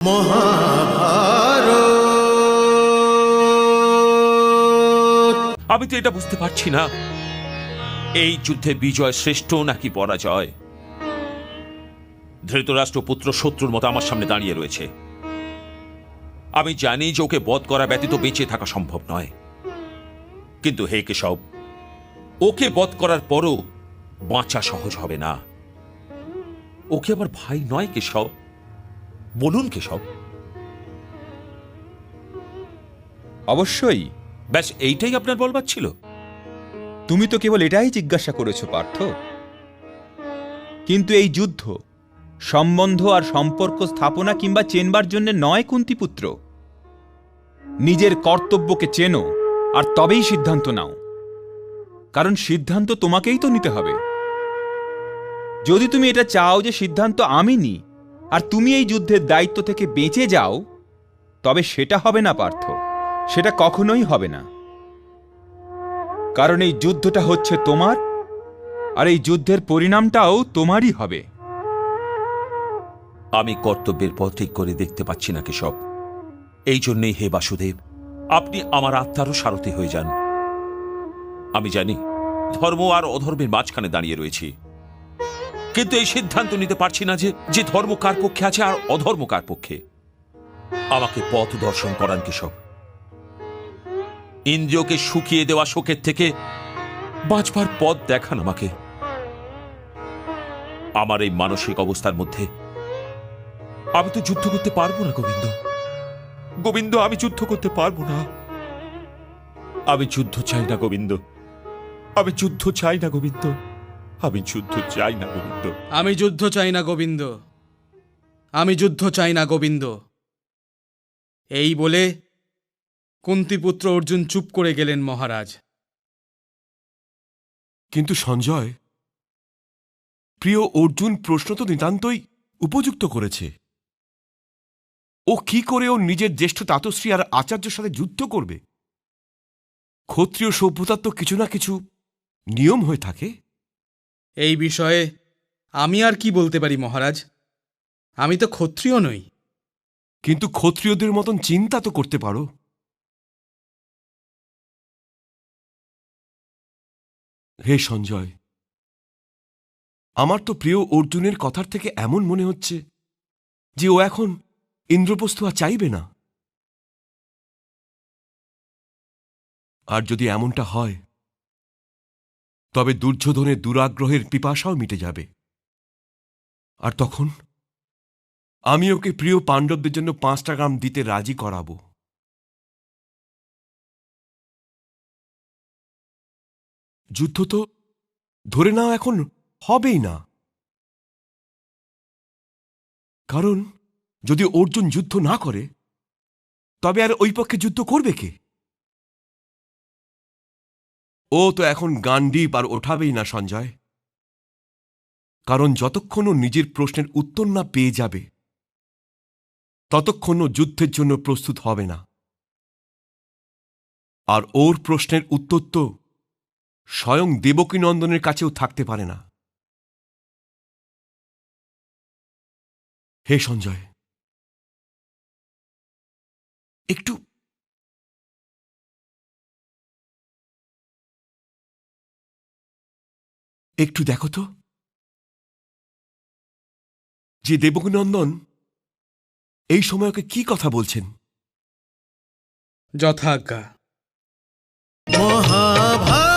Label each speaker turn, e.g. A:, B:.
A: আমি তো এটা বুঝতে পারছি না, এই যুদ্ধে বিজয় শ্রেষ্ঠ নাকি পরাজয়। ধৃতরাষ্ট্র পুত্র শত্রুর মতো আমার সামনে দাঁড়িয়ে রয়েছে। আমি জানি যে ওকে বধ করা ব্যতীত বেঁচে থাকা সম্ভব নয়, কিন্তু হে কেশব, ওকে বধ করার পরও বাঁচা সহজ হবে না। ওকে আবার ভাই নয় কেশব, বলুন কেশব।
B: অবশ্যই।
A: ব্যাস এইটাই আপনার বলবার ছিল?
B: তুমি তো কেবল এটাই জিজ্ঞাসা করেছো পার্থ। কিন্তু এই যুদ্ধ সম্বন্ধ আর সম্পর্ক স্থাপনা কিংবা চেনবার জন্য নয় কুন্তিপুত্র। নিজের কর্তব্যকে চেনো আর তবেই সিদ্ধান্ত নাও, কারণ সিদ্ধান্ত তোমাকেই তো নিতে হবে। যদি তুমি এটা চাও যে সিদ্ধান্ত আমি নিই আর তুমি এই যুদ্ধের দায়িত্ব থেকে বেঁচে যাও, তবে সেটা হবে না পার্থ, সেটা কখনোই হবে না। কারণ এই যুদ্ধটা হচ্ছে তোমার, আর এই যুদ্ধের পরিণামটাও তোমারই হবে।
A: আমি কর্তব্যের পথ ঠিক করে দেখতে পাচ্ছি না কেশব। এই জন্যেই হে বাসুদেব, আপনি আমার আত্মারও সারথি হয়ে যান। আমি জানি ধর্ম আর অধর্মের মাঝখানে দাঁড়িয়ে রয়েছি, কিন্তু এই সিদ্ধান্ত নিতে পারছি না যে ধর্ম কার পক্ষে আছে আর অধর্ম কার পক্ষে। আমাকে পথ দর্শন করান কেশব। ইন্দ্রিয়কে শুকিয়ে দেওয়া শোকের থেকে বাঁচবার পথ দেখান আমাকে। আমার এই মানসিক অবস্থার মধ্যে আমি তো যুদ্ধ করতে পারবো না গোবিন্দ। গোবিন্দ, আমি যুদ্ধ করতে পারবো না। আমি যুদ্ধ চাই না গোবিন্দ, আমি যুদ্ধ চাই না গোবিন্দ, আমি যুদ্ধ চাই না গোবিন্দ,
C: আমি যুদ্ধ চাই না গোবিন্দ, আমি যুদ্ধ চাই না গোবিন্দ। এই বলে কুন্তিপুত্র অর্জুন চুপ করে গেলেন মহারাজ।
D: কিন্তু সঞ্জয়, প্রিয় অর্জুন প্রশ্ন তো নিতান্তই উপযুক্ত করেছে। ও কি করে ওর নিজের জ্যেষ্ঠ তাতশ্রী আর আচার্যের সাথে যুদ্ধ করবে? ক্ষত্রিয় সভ্যতার তো কিছু না কিছু নিয়ম হয়ে থাকে।
C: এই বিষয়ে আমি আর কি বলতে পারি মহারাজ? আমি তো ক্ষত্রিয় নই।
D: কিন্তু ক্ষত্রিয়দের মতন চিন্তা তো করতে পারো। হে সঞ্জয়, আমার তো প্রিয় অর্জুনের কথার থেকে এমন মনে হচ্ছে যে ও এখন ইন্দ্রপ্রস্থ আর চাইবে না। আর যদি এমনটা হয়, তবে দুর্যোধনের দুরাগ্রহের পিপাসাও মিটে যাবে। আর তখন আমি ওকে প্রিয় পাণ্ডবদের জন্য 5টা গ্রাম দিতে রাজি করাবো। যুদ্ধ তো ধরে নাও এখন হবেই না, কারণ যদি অর্জুন যুদ্ধ না করে, তবে আর ওই পক্ষে যুদ্ধ করবে কে? ও তো এখন গান্ডীব আর ওঠাবেই না সঞ্জয়, কারণ যতক্ষণ ও নিজের প্রশ্নের উত্তর না পেয়ে যাবে, ততক্ষণ ও যুদ্ধের জন্য প্রস্তুত হবে না। আর ওর প্রশ্নের উত্তর তো স্বয়ং দেবকীনন্দনের কাছেও থাকতে পারে না। হে সঞ্জয়, একটু দেখো তো যে দেবকীনন্দন এই সময় ওকে কি কথা বলছেন।
C: যথাজ্ঞা।
E: মহাভারত।